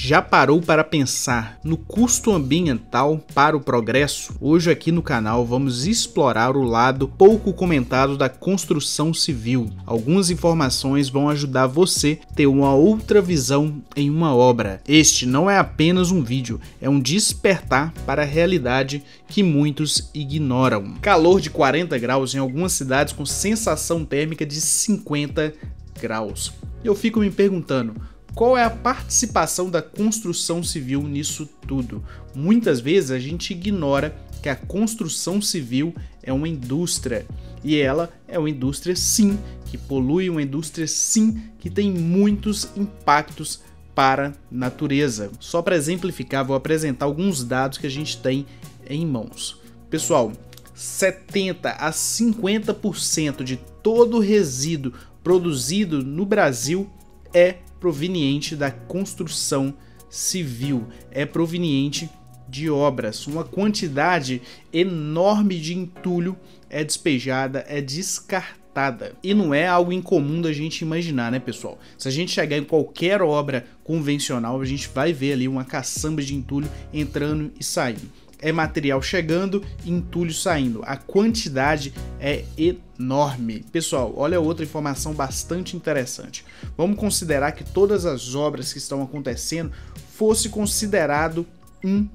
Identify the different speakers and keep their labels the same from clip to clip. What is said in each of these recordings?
Speaker 1: Já parou para pensar no custo ambiental para o progresso? Hoje aqui no canal vamos explorar o lado pouco comentado da construção civil. Algumas informações vão ajudar você a ter uma outra visão em uma obra. Este não é apenas um vídeo, é um despertar para a realidade que muitos ignoram. Calor de 40 graus em algumas cidades com sensação térmica de 50 graus. Eu fico me perguntando, qual é a participação da construção civil nisso tudo? Muitas vezes a gente ignora que a construção civil é uma indústria, e ela é uma indústria sim, que polui, uma indústria sim, que tem muitos impactos para a natureza. Só para exemplificar, vou apresentar alguns dados que a gente tem em mãos. Pessoal, 70 a 50% de todo o resíduo produzido no Brasil é proveniente da construção civil, é proveniente de obras. Uma quantidade enorme de entulho é despejada, é descartada. E não é algo incomum da gente imaginar, né, pessoal? Se a gente chegar em qualquer obra convencional, a gente vai ver ali uma caçamba de entulho entrando e saindo. É material chegando e entulho saindo. A quantidade é enorme. Pessoal, olha outra informação bastante interessante. Vamos considerar que todas as obras que estão acontecendo fosse considerado um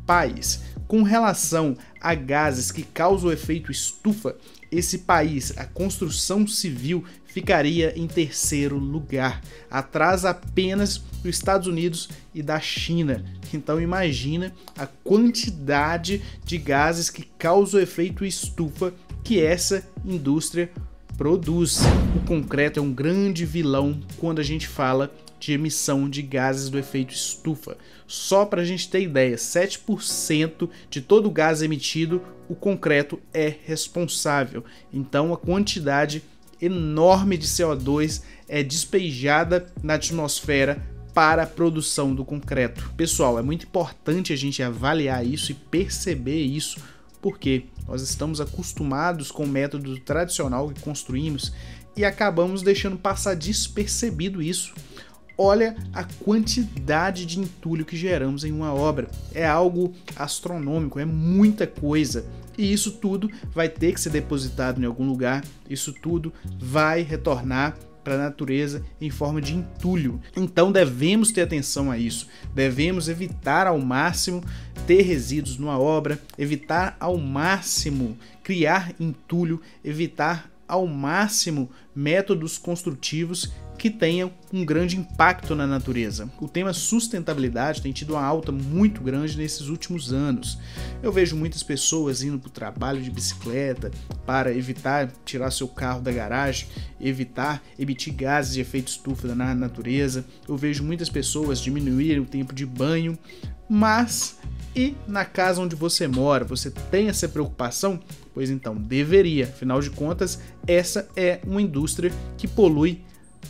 Speaker 1: país. Com relação a gases que causam o efeito estufa, esse país, a construção civil, ficaria em terceiro lugar, atrás apenas dos Estados Unidos e da China. Então imagina a quantidade de gases que causam o efeito estufa que essa indústria produz. O concreto é um grande vilão quando a gente fala de emissão de gases do efeito estufa. Só para a gente ter ideia, 7% de todo o gás emitido, o concreto é responsável. Então a quantidade enorme de CO2 é despejada na atmosfera para a produção do concreto. Pessoal, é muito importante a gente avaliar isso e perceber isso, porque nós estamos acostumados com o método tradicional que construímos e acabamos deixando passar despercebido isso. Olha a quantidade de entulho que geramos em uma obra. É algo astronômico, é muita coisa. E isso tudo vai ter que ser depositado em algum lugar. Isso tudo vai retornar para a natureza em forma de entulho. Então devemos ter atenção a isso. Devemos evitar ao máximo ter resíduos numa obra, evitar ao máximo criar entulho, evitar ao máximo métodos construtivos que tenham um grande impacto na natureza. O tema sustentabilidade tem tido uma alta muito grande nesses últimos anos. Eu vejo muitas pessoas indo para o trabalho de bicicleta para evitar tirar seu carro da garagem, evitar emitir gases de efeito estufa na natureza. Eu vejo muitas pessoas diminuírem o tempo de banho, mas e na casa onde você mora, você tem essa preocupação? Pois então, deveria. Afinal de contas, essa é uma indústria que polui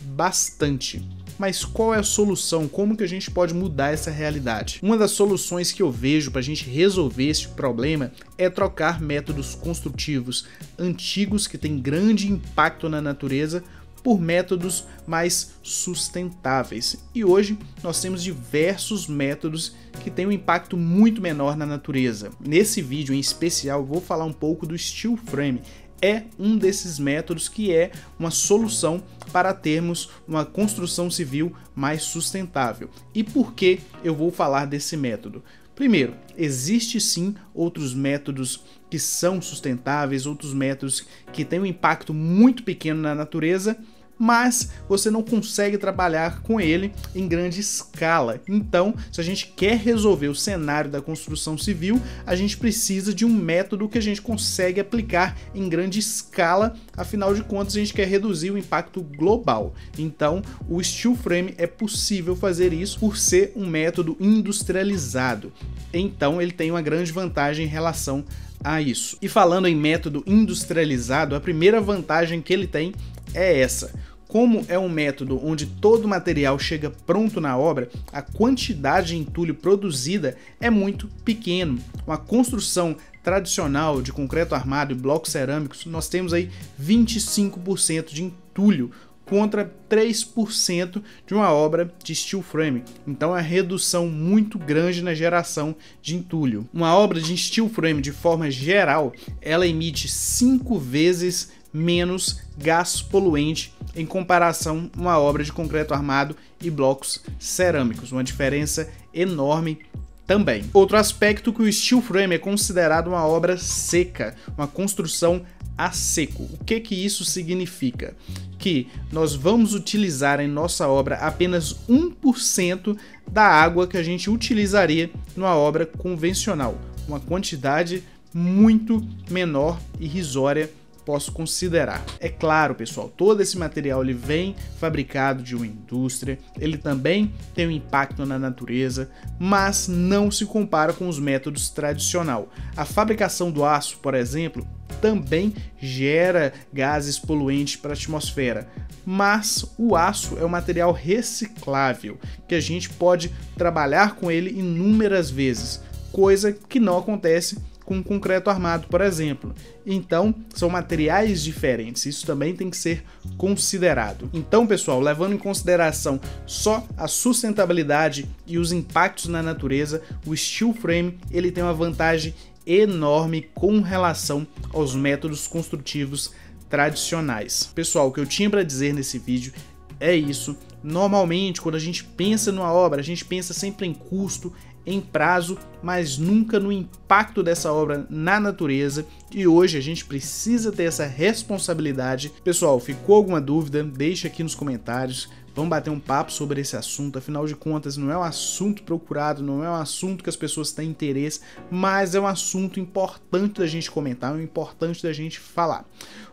Speaker 1: bastante. Mas qual é a solução? Como que a gente pode mudar essa realidade? Uma das soluções que eu vejo para a gente resolver esse problema é trocar métodos construtivos antigos que têm grande impacto na natureza por métodos mais sustentáveis. E hoje nós temos diversos métodos que têm um impacto muito menor na natureza. Nesse vídeo em especial eu vou falar um pouco do steel frame. É um desses métodos que é uma solução para termos uma construção civil mais sustentável. E por que eu vou falar desse método? Primeiro, existe sim outros métodos que são sustentáveis, outros métodos que têm um impacto muito pequeno na natureza, mas você não consegue trabalhar com ele em grande escala. Então, se a gente quer resolver o cenário da construção civil, a gente precisa de um método que a gente consegue aplicar em grande escala, afinal de contas a gente quer reduzir o impacto global. Então, o steel frame é possível fazer isso por ser um método industrializado. Então, ele tem uma grande vantagem em relação a isso. E falando em método industrializado, a primeira vantagem que ele tem é essa. Como é um método onde todo o material chega pronto na obra, a quantidade de entulho produzida é muito pequeno. Uma construção tradicional de concreto armado e blocos cerâmicos, nós temos aí 25% de entulho. contra 3% de uma obra de steel frame. Então é uma redução muito grande na geração de entulho. Uma obra de steel frame, de forma geral, ela emite 5 vezes menos gás poluente em comparação a uma obra de concreto armado e blocos cerâmicos. Uma diferença enorme também. Outro aspecto que o steel frame é considerado uma obra seca, uma construção a seco. O que isso significa? Que nós vamos utilizar em nossa obra apenas 1% da água que a gente utilizaria numa obra convencional. Uma quantidade muito menor e irrisória, posso considerar. É claro, pessoal, todo esse material ele vem fabricado de uma indústria, ele também tem um impacto na natureza, mas não se compara com os métodos tradicionais. A fabricação do aço, por exemplo, também gera gases poluentes para a atmosfera, mas o aço é um material reciclável, que a gente pode trabalhar com ele inúmeras vezes, coisa que não acontece com concreto armado, por exemplo. Então, são materiais diferentes, isso também tem que ser considerado. Então, pessoal, levando em consideração só a sustentabilidade e os impactos na natureza, o steel frame ele tem uma vantagem enorme com relação aos métodos construtivos tradicionais. Pessoal, o que eu tinha para dizer nesse vídeo é isso. Normalmente, quando a gente pensa numa obra, a gente pensa sempre em custo, em prazo, mas nunca no impacto dessa obra na natureza, e hoje a gente precisa ter essa responsabilidade. Pessoal, ficou alguma dúvida? Deixa aqui nos comentários, vamos bater um papo sobre esse assunto. Afinal de contas, não é um assunto procurado, não é um assunto que as pessoas têm interesse, mas é um assunto importante da gente comentar, importante da gente falar.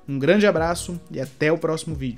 Speaker 1: Um grande abraço e até o próximo vídeo.